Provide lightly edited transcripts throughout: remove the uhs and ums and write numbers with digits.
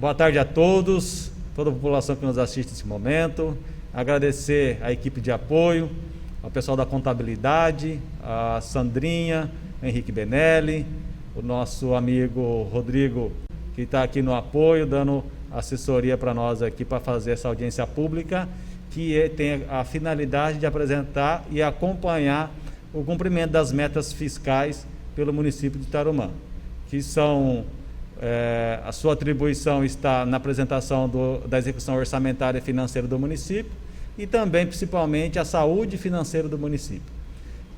Boa tarde a todos, toda a população que nos assiste nesse momento. Agradecer à equipe de apoio, ao pessoal da contabilidade, a Sandrinha, Henrique Benelli, o nosso amigo Rodrigo, que está aqui no apoio, dando assessoria para nós aqui para fazer essa audiência pública, que tem a finalidade de apresentar e acompanhar o cumprimento das metas fiscais pelo município de Tarumã, que são... a sua atribuição está na apresentação da execução orçamentária e financeira do município e também, principalmente, a saúde financeira do município.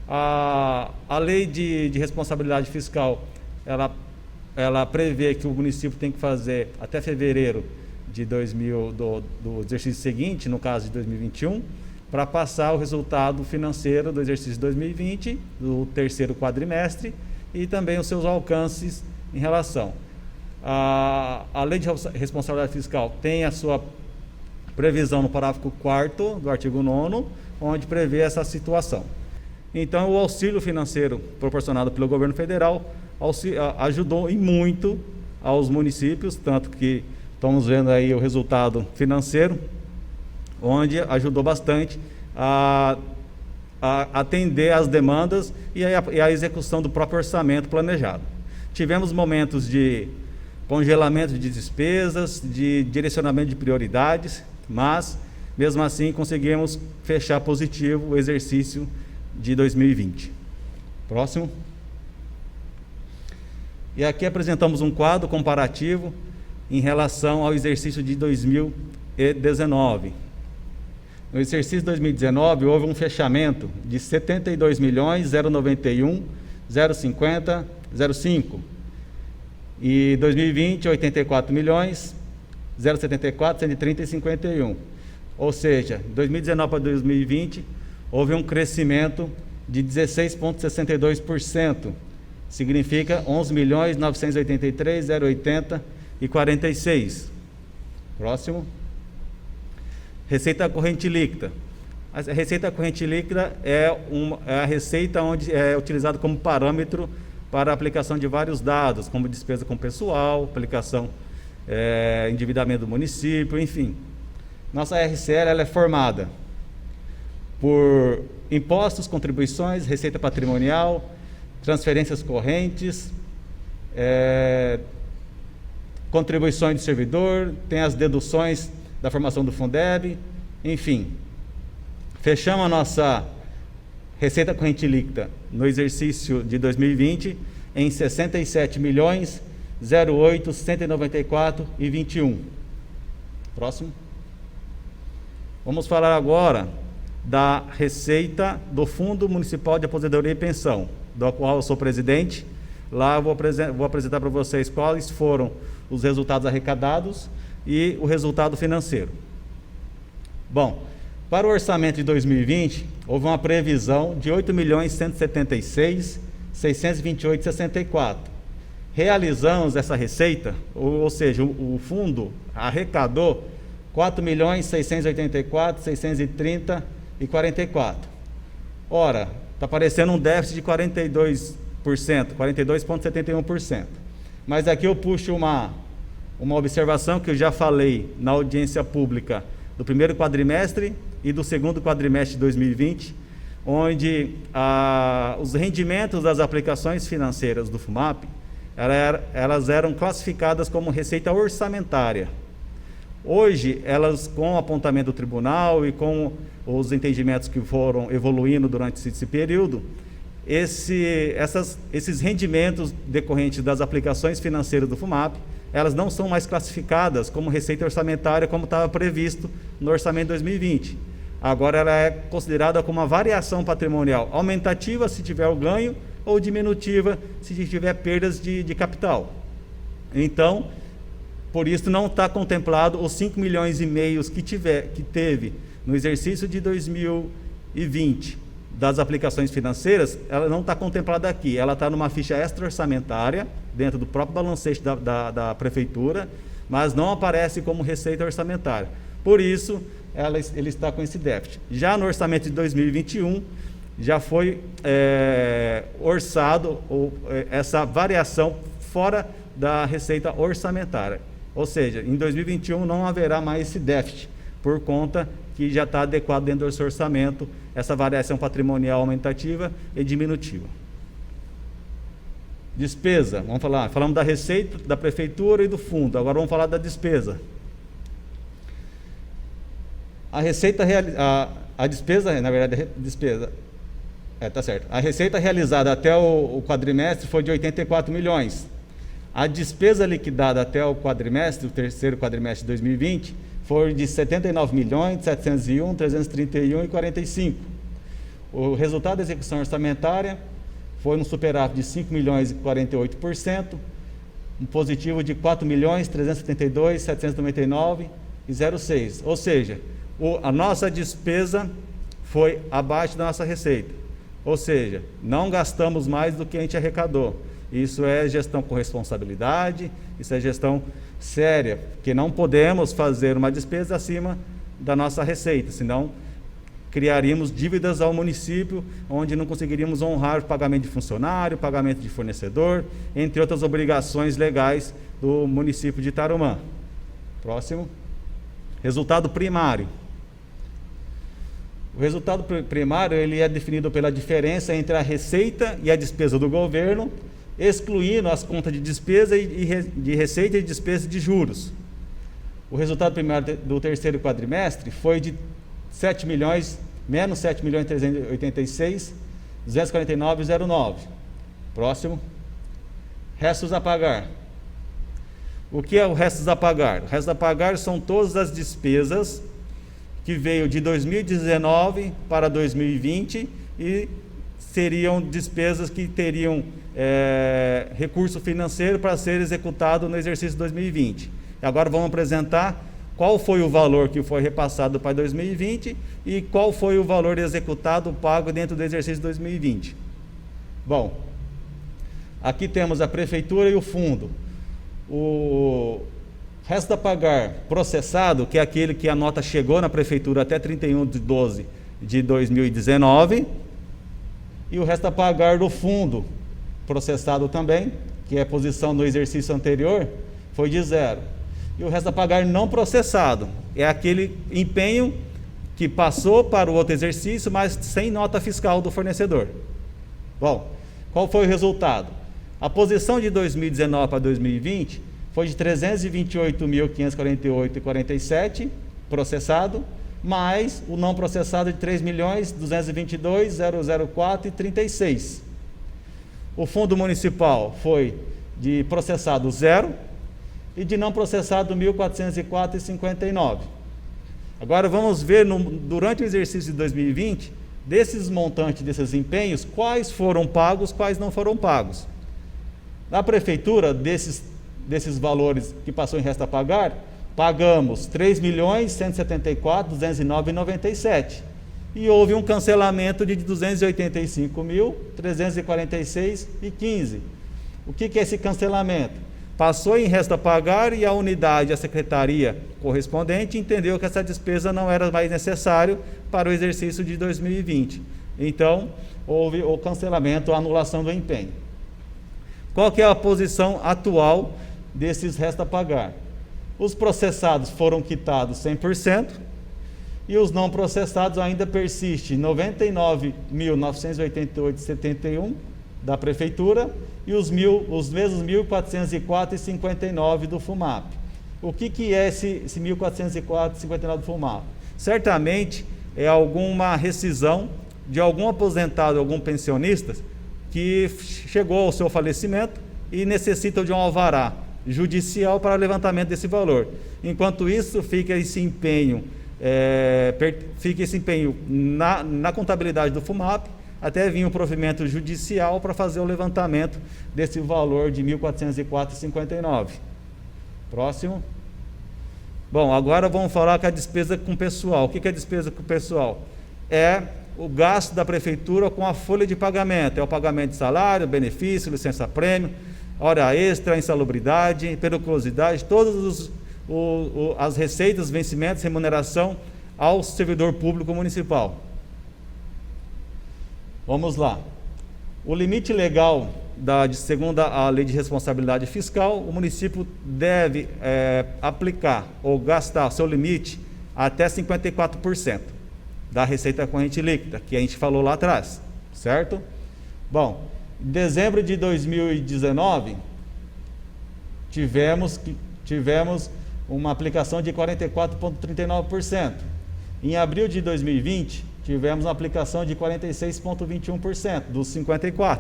A lei de responsabilidade fiscal, ela prevê que o município tem que fazer até fevereiro do exercício seguinte, no caso de 2021, para passar o resultado financeiro do exercício de 2020, do terceiro quadrimestre, e também os seus alcances em relação. A lei de responsabilidade fiscal tem a sua previsão no parágrafo 4º do artigo 9º, onde prevê essa situação. Então, o auxílio financeiro proporcionado pelo governo federal ajudou e muito aos municípios, tanto que estamos vendo aí o resultado financeiro, onde ajudou bastante a atender às demandas e a execução do próprio orçamento planejado. Tivemos momentos de congelamento de despesas, de direcionamento de prioridades, mas, mesmo assim, conseguimos fechar positivo o exercício de 2020. Próximo. E aqui apresentamos um quadro comparativo em relação ao exercício de 2019. No exercício de 2019, houve um fechamento de 72.091.050.05. E 2020, 84 milhões, 074, 130 e 51. Ou seja, 2019 para 2020, houve um crescimento de 16,62%. Significa 11.983.080 e 46. Próximo. Receita corrente líquida. A receita corrente líquida é a receita onde é utilizada como parâmetro para a aplicação de vários dados, como despesa com pessoal, aplicação, endividamento do município, enfim. Nossa RCL ela é formada por impostos, contribuições, receita patrimonial, transferências correntes, contribuições do servidor, tem as deduções da formação do Fundeb, enfim. Fechamos a nossa receita corrente líquida no exercício de 2020 em 67.008.194.21. Próximo. Vamos falar agora da receita do Fundo Municipal de Aposentadoria e Pensão, do qual eu sou presidente. Lá eu vou apresentar para vocês quais foram os resultados arrecadados e o resultado financeiro. Bom, para o orçamento de 2020, houve uma previsão de 8.176.628,64. Realizamos essa receita, ou seja, o fundo arrecadou 4.684.630 e 44. Ora, está aparecendo um déficit de 42%, 42,71%. Mas aqui eu puxo uma observação que eu já falei na audiência pública do primeiro quadrimestre e do segundo quadrimestre de 2020, onde os rendimentos das aplicações financeiras do FUMAP, elas eram classificadas como receita orçamentária. Hoje, elas, com o apontamento do tribunal e com os entendimentos que foram evoluindo durante esse período, esses rendimentos decorrentes das aplicações financeiras do FUMAP, elas não são mais classificadas como receita orçamentária como estava previsto no orçamento de 2020. Agora ela é considerada como uma variação patrimonial aumentativa se tiver o ganho ou diminutiva se tiver perdas de capital. Então, por isso não está contemplado os 5,5 milhões que teve no exercício de 2020 das aplicações financeiras, ela não está contemplada aqui, ela está numa ficha extra-orçamentária, dentro do próprio balancete da prefeitura, mas não aparece como receita orçamentária. Por isso, ele está com esse déficit. Já no orçamento de 2021, já foi orçado essa variação fora da receita orçamentária. Ou seja, em 2021 não haverá mais esse déficit, por conta que já está adequado dentro do seu orçamento essa variação patrimonial aumentativa e diminutiva. Despesa, falamos da receita da prefeitura e do fundo, agora vamos falar da despesa. A receita, a despesa, na verdade, tá certo. A receita realizada até o quadrimestre foi de 84 milhões. A despesa liquidada até o quadrimestre, o terceiro quadrimestre de 2020, foi de 79 milhões, 701, 331 e 45. O resultado da execução orçamentária foi um superávit de 5 milhões e 48%, um positivo de 4 milhões, 372, 799 e 0,6. Ou seja, a nossa despesa foi abaixo da nossa receita. Ou seja, não gastamos mais do que a gente arrecadou. Isso é gestão com responsabilidade, isso é gestão séria, porque não podemos fazer uma despesa acima da nossa receita, senão criaríamos dívidas ao município, onde não conseguiríamos honrar o pagamento de funcionário, pagamento de fornecedor, entre outras obrigações legais do município de Tarumã. Próximo. Resultado primário. O resultado primário ele é definido pela diferença entre a receita e a despesa do governo, excluindo as contas de despesa de receita e despesa de juros. O resultado primário do terceiro quadrimestre foi de menos 7 milhões 386, 249,09. Próximo. Restos a pagar. O que é o restos a pagar? O restos a pagar são todas as despesas que veio de 2019 para 2020 e seriam despesas que teriam recurso financeiro para ser executado no exercício 2020. E agora vamos apresentar qual foi o valor que foi repassado para 2020 e qual foi o valor executado pago dentro do exercício 2020. Bom, aqui temos a prefeitura e o fundo. O resto a pagar processado, que é aquele que a nota chegou na prefeitura até 31/12 de 2019, e o resto a pagar do fundo processado também, que é a posição no exercício anterior, foi de 0. E o resto a pagar não processado, é aquele empenho que passou para o outro exercício, mas sem nota fiscal do fornecedor. Bom, qual foi o resultado? A posição de 2019 para 2020 foi de 328.548,47 processado, mais o não processado de 3.222.004,36. O fundo municipal foi de processado 0 e de não processado 1.404,59. Agora vamos ver, durante o exercício de 2020, desses montantes, desses empenhos, quais foram pagos, quais não foram pagos. Na prefeitura, desses valores que passou em resto a pagar, pagamos 3.174.209,97. E houve um cancelamento de 285.346,15. O que é esse cancelamento? Passou em resto a pagar e a unidade, a secretaria correspondente, entendeu que essa despesa não era mais necessário para o exercício de 2020. Então, houve o cancelamento, a anulação do empenho. Qual que é a posição atual desses restos a pagar? Os processados foram quitados 100%, e os não processados ainda persistem 99.988,71 da prefeitura e os mesmos 1.404,59 do FUMAP. O que é esse 1.404,59 do FUMAP? Certamente é alguma rescisão de algum aposentado, algum pensionista que chegou ao seu falecimento e necessita de um alvará judicial para levantamento desse valor. Enquanto isso, fica esse empenho na contabilidade do FUMAP, até vir um provimento judicial para fazer o levantamento desse valor de 1.404,59. Próximo. Bom, agora vamos falar com a despesa com o pessoal. O que é despesa com o pessoal? É o gasto da prefeitura com a folha de pagamento. É o pagamento de salário, benefício, licença-prêmio, hora extra, insalubridade, periculosidade, todas as receitas, vencimentos, remuneração ao servidor público municipal. Vamos lá. O limite legal segundo a Lei de Responsabilidade Fiscal, o município deve aplicar ou gastar seu limite até 54% da receita corrente líquida, que a gente falou lá atrás, certo? Bom, em dezembro de 2019, tivemos uma aplicação de 44,39%. Em abril de 2020, tivemos uma aplicação de 46,21% dos 54%.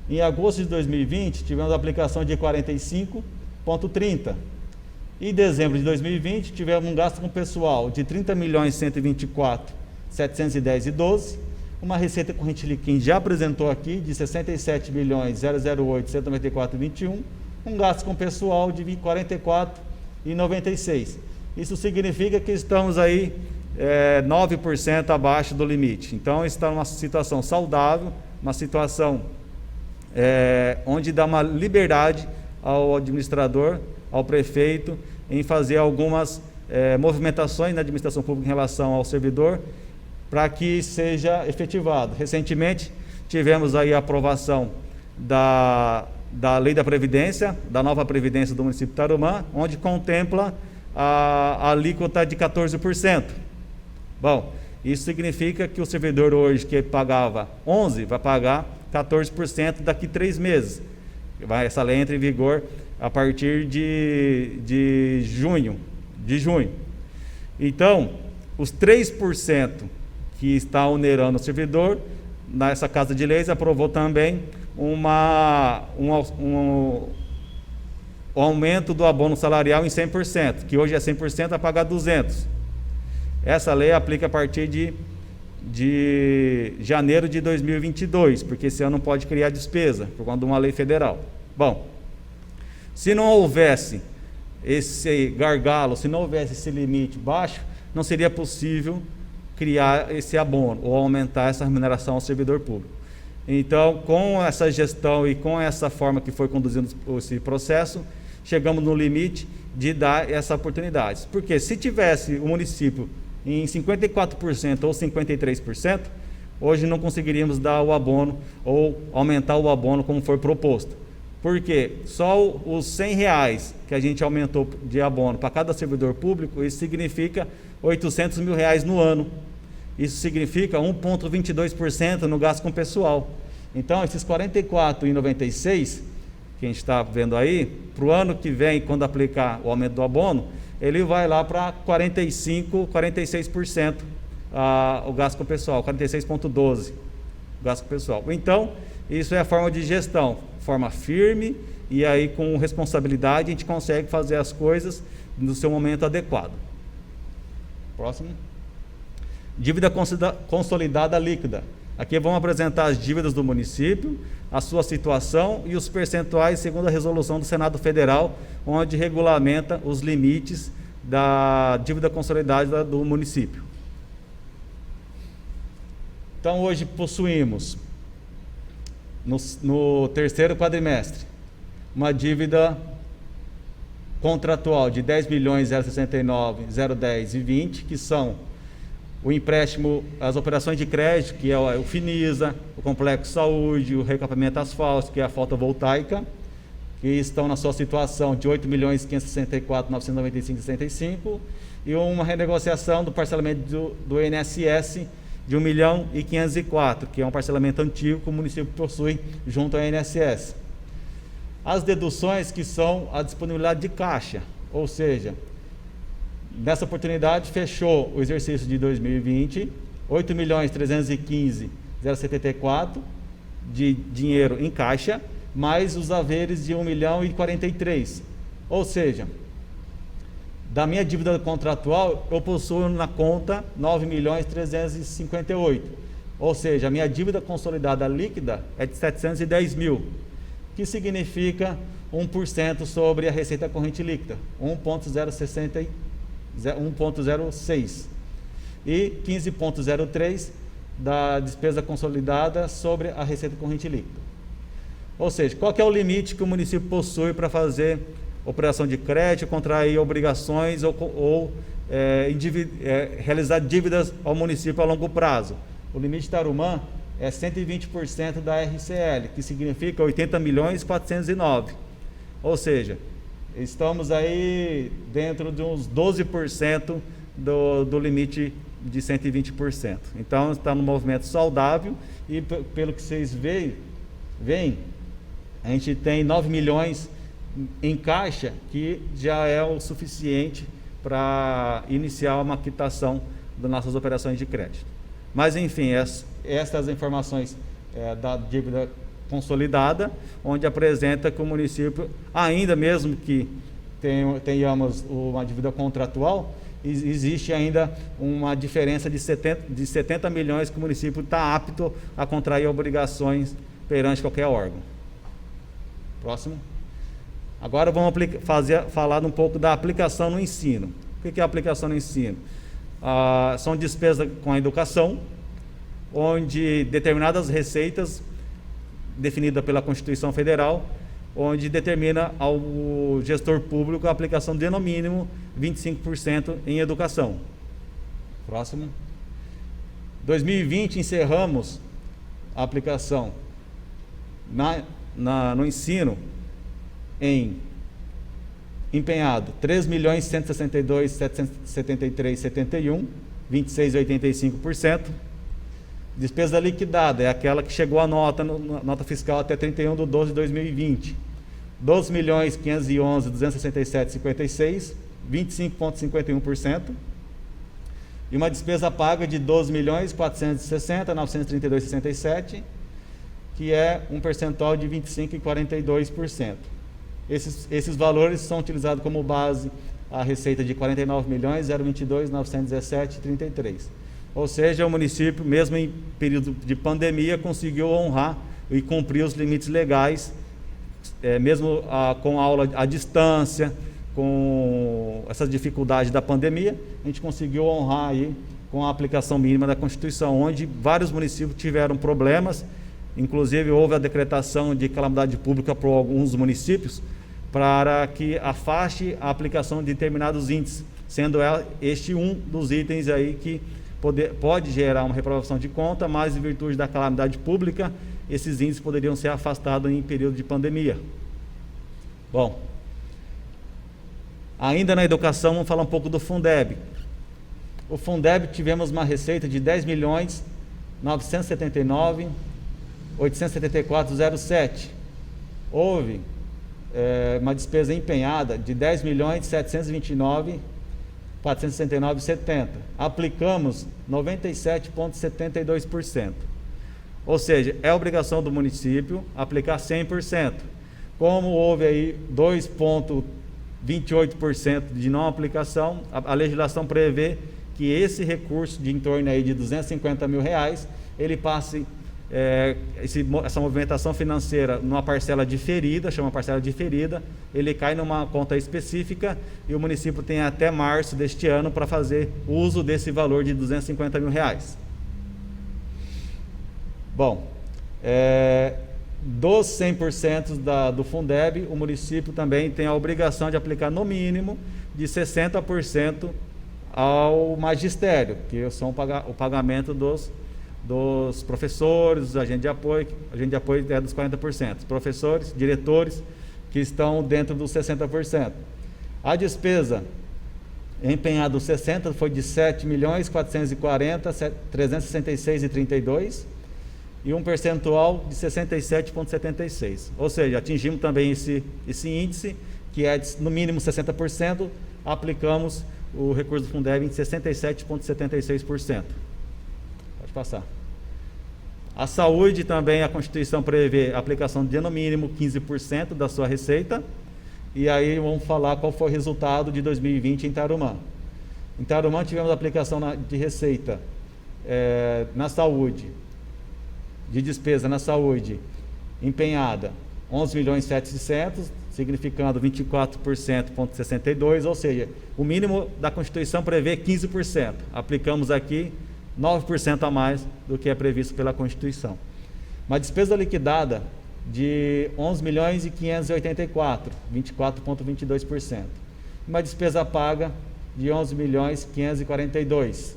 Em agosto de 2020, tivemos a aplicação de 45,30%. Em dezembro de 2020, tivemos um gasto com pessoal de 30.124.710,12, uma receita corrente líquida que já apresentou aqui de 67.008.194,21, um gasto com pessoal de 44,96. Isso significa que estamos aí 9% abaixo do limite. Então, está numa situação saudável, uma situação onde dá uma liberdade ao administrador, ao prefeito, em fazer algumas movimentações na administração pública em relação ao servidor, para que seja efetivado. Recentemente, tivemos aí a aprovação da Lei da Previdência, da nova Previdência do município de Tarumã, onde contempla a alíquota de 14%. Bom, isso significa que o servidor hoje que pagava 11%, vai pagar 14% daqui a 3 meses. Essa lei entra em vigor a partir de junho. Então, os 3% que está onerando o servidor, nessa Casa de Leis aprovou também um aumento do abono salarial em 100%, que hoje é 100%, vai pagar 200%. Essa lei aplica a partir de janeiro de 2022, porque esse ano não pode criar despesa, por conta de uma lei federal. Bom, se não houvesse esse gargalo, se não houvesse esse limite baixo, não seria possível criar esse abono ou aumentar essa remuneração ao servidor público. Então, com essa gestão e com essa forma que foi conduzindo esse processo, chegamos no limite de dar essa oportunidade. Porque se tivesse o município em 54% ou 53%, hoje não conseguiríamos dar o abono ou aumentar o abono como foi proposto. Porque só os R$100 que a gente aumentou de abono para cada servidor público, isso significa R$800 mil no ano. Isso significa 1,22% no gasto com pessoal. Então, esses 44,96 que a gente está vendo aí, para o ano que vem, quando aplicar o aumento do abono, ele vai lá para 46% o gasto com pessoal, 46,12% o gasto com pessoal. Então, isso é a forma de gestão, forma firme, e aí com responsabilidade a gente consegue fazer as coisas no seu momento adequado. Próximo. Dívida consolidada líquida. Aqui vamos apresentar as dívidas do município, a sua situação e os percentuais segundo a resolução do Senado Federal, onde regulamenta os limites da dívida consolidada do município. Então, hoje possuímos, no terceiro quadrimestre, uma dívida contratual de 10.069.010,20, que são o empréstimo, as operações de crédito, que é o Finisa, o Complexo Saúde, o recapeamento asfáltico, que é a fotovoltaica, que estão na sua situação de 8.564.995,65, e uma renegociação do parcelamento do INSS de 1.504.000, que é um parcelamento antigo que o município possui junto ao INSS. As deduções, que são a disponibilidade de caixa, ou seja, nessa oportunidade fechou o exercício de 2020, 8.315.074 de dinheiro em caixa, mais os haveres de 1.043.000. Ou seja, da minha dívida contratual, eu possuo na conta 9.358.000. Ou seja, a minha dívida consolidada líquida é de 710.000, que significa 1% sobre a receita corrente líquida, 1,06, e 15,03 da despesa consolidada sobre a receita corrente líquida. Ou seja, qual que é o limite que o município possui para fazer operação de crédito, contrair obrigações ou realizar dívidas ao município a longo prazo? O limite de Tarumã é 120% da RCL, que significa 80.409.000. Ou seja, estamos aí dentro de uns 12% do limite de 120%. Então, está num movimento saudável e, pelo que vocês veem, a gente tem 9 milhões em caixa, que já é o suficiente para iniciar uma quitação das nossas operações de crédito. Mas, enfim, estas informações da dívida consolidada, onde apresenta que o município, ainda mesmo que tenhamos uma dívida contratual, existe ainda uma diferença de 70 milhões que o município está apto a contrair obrigações perante qualquer órgão. Próximo. Agora vamos falar um pouco da aplicação no ensino. O que é a aplicação no ensino? São despesas com a educação, onde determinadas receitas definidas pela Constituição Federal, onde determina ao gestor público a aplicação de no mínimo 25% em educação. Próximo. 2020 encerramos a aplicação no ensino em empenhado 3.162.773.71, 26,85%. Despesa liquidada é aquela que chegou à nota fiscal até 31/12/2020, 12.511.267,56, 25,51%. E uma despesa paga de 12.460.932,67, que é um percentual de 25,42%. Esses valores são utilizados como base a receita de 49.022.917,33. Ou seja, o município, mesmo em período de pandemia, conseguiu honrar e cumprir os limites legais, mesmo com aula à distância, com essas dificuldades da pandemia, a gente conseguiu honrar aí com a aplicação mínima da Constituição, onde vários municípios tiveram problemas, inclusive houve a decretação de calamidade pública por alguns municípios, para que afaste a aplicação de determinados índices, sendo este um dos itens aí que pode gerar uma reprovação de conta, mas em virtude da calamidade pública, esses índices poderiam ser afastados em período de pandemia. Bom, ainda na educação, vamos falar um pouco do Fundeb. O Fundeb, tivemos uma receita de 10.979.874,07. Houve uma despesa empenhada de 10.729.469,70. Aplicamos 97,72%. Ou seja, é obrigação do município aplicar 100%. Como houve aí 2,28% de não aplicação, a legislação prevê que esse recurso de em torno aí de R$250 mil, ele passe essa movimentação financeira numa parcela diferida, chama parcela diferida, ele cai numa conta específica e o município tem até março deste ano para fazer uso desse valor de R$250 mil. Bom, dos 100% do Fundeb, o município também tem a obrigação de aplicar no mínimo de 60% ao magistério, que são o pagamento dos professores, agente de apoio é dos 40%, professores, diretores, que estão dentro dos 60%. A despesa empenhada dos 60% foi de 7.440.366,32 e um percentual de 67,76. Ou seja, atingimos também esse índice, que é de, no mínimo 60%, aplicamos o recurso do Fundeb em 67,76%. Pode passar. A saúde também, a Constituição prevê a aplicação de no mínimo 15% da sua receita. E aí vamos falar qual foi o resultado de 2020 em Tarumã. Em Tarumã tivemos a aplicação de receita na saúde, de despesa na saúde empenhada 11.700.000, significando 24,62%, ou seja, o mínimo da Constituição prevê 15%. Aplicamos aqui 9% a mais do que é previsto pela Constituição. Uma despesa liquidada de 11.584.000, 24,22%. Uma despesa paga de 11.542.000,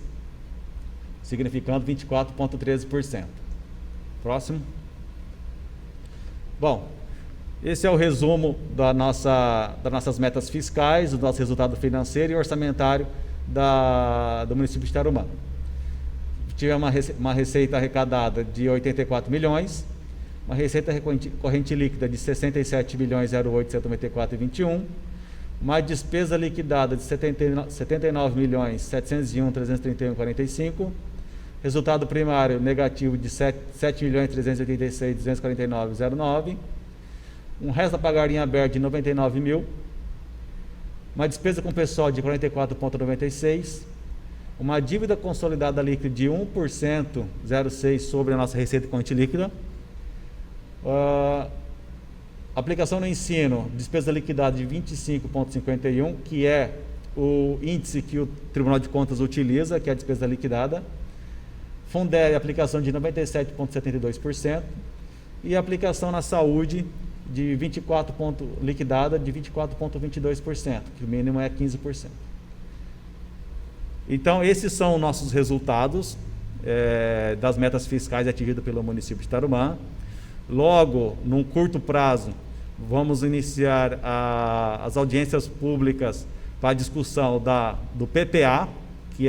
significando 24,13%. Próximo. Bom, esse é o resumo das nossas metas fiscais, do nosso resultado financeiro e orçamentário do município de Tarumã. Tivemos uma receita arrecadada de 84 milhões, uma receita corrente líquida de 67 milhões 08.194,21, uma despesa liquidada de 79 milhões 701.331,45, resultado primário negativo de 7 milhões 386.249,09, um resto a pagar em aberto de 99 mil, uma despesa com pessoal de 44,96, uma dívida consolidada líquida de 1%, 0,6 sobre a nossa receita corrente líquida, aplicação no ensino, despesa liquidada de 25,51, que é o índice que o Tribunal de Contas utiliza, que é a despesa liquidada. Fundeb, aplicação de 97,72%, e aplicação na saúde de liquidada de 24,22%, que o mínimo é 15%. Então, esses são nossos resultados das metas fiscais atingidas pelo município de Tarumã. Logo, num curto prazo, vamos iniciar as audiências públicas para a discussão do PPA, que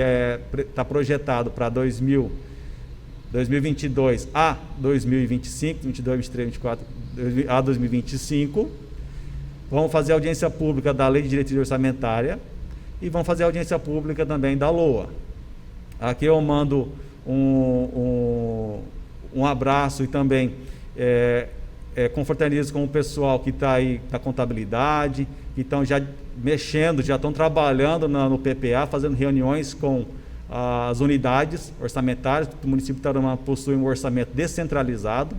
está projetado para 2022 a 2025, 22, 23, 24, a 2025. Vamos fazer a audiência pública da Lei de Diretriz Orçamentária e vamos fazer a audiência pública também da LOA. Aqui eu mando um abraço e também confraternizo com o pessoal que está aí na contabilidade, que estão já mexendo, já estão trabalhando no PPA, fazendo reuniões com as unidades orçamentárias. O município de Tarumã possui um orçamento descentralizado.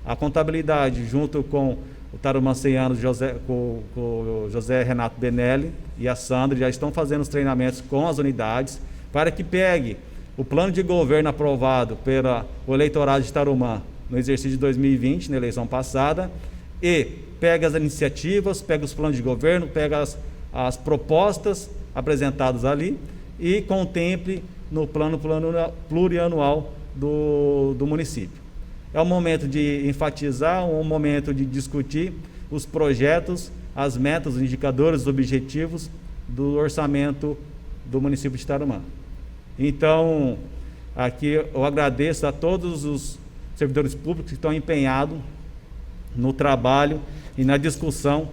A contabilidade, junto com o tarumanciano com o José Renato Benelli e a Sandra, já estão fazendo os treinamentos com as unidades para que pegue o plano de governo aprovado pelo eleitorado de Tarumã no exercício de 2020, na eleição passada, e pega as iniciativas, pega os planos de governo, pega as propostas apresentadas ali e contemple no plano plurianual do município. É um momento de enfatizar, um momento de discutir os projetos, as metas, os indicadores, os objetivos do orçamento do município de Tarumã. Então, aqui eu agradeço a todos os servidores públicos que estão empenhados no trabalho e na discussão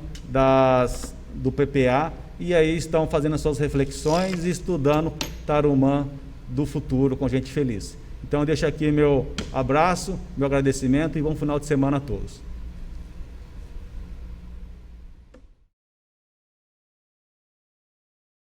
do PPA, e aí estão fazendo as suas reflexões e estudando Tarumã do futuro com gente feliz. Então eu deixo aqui meu abraço, meu agradecimento e bom final de semana a todos.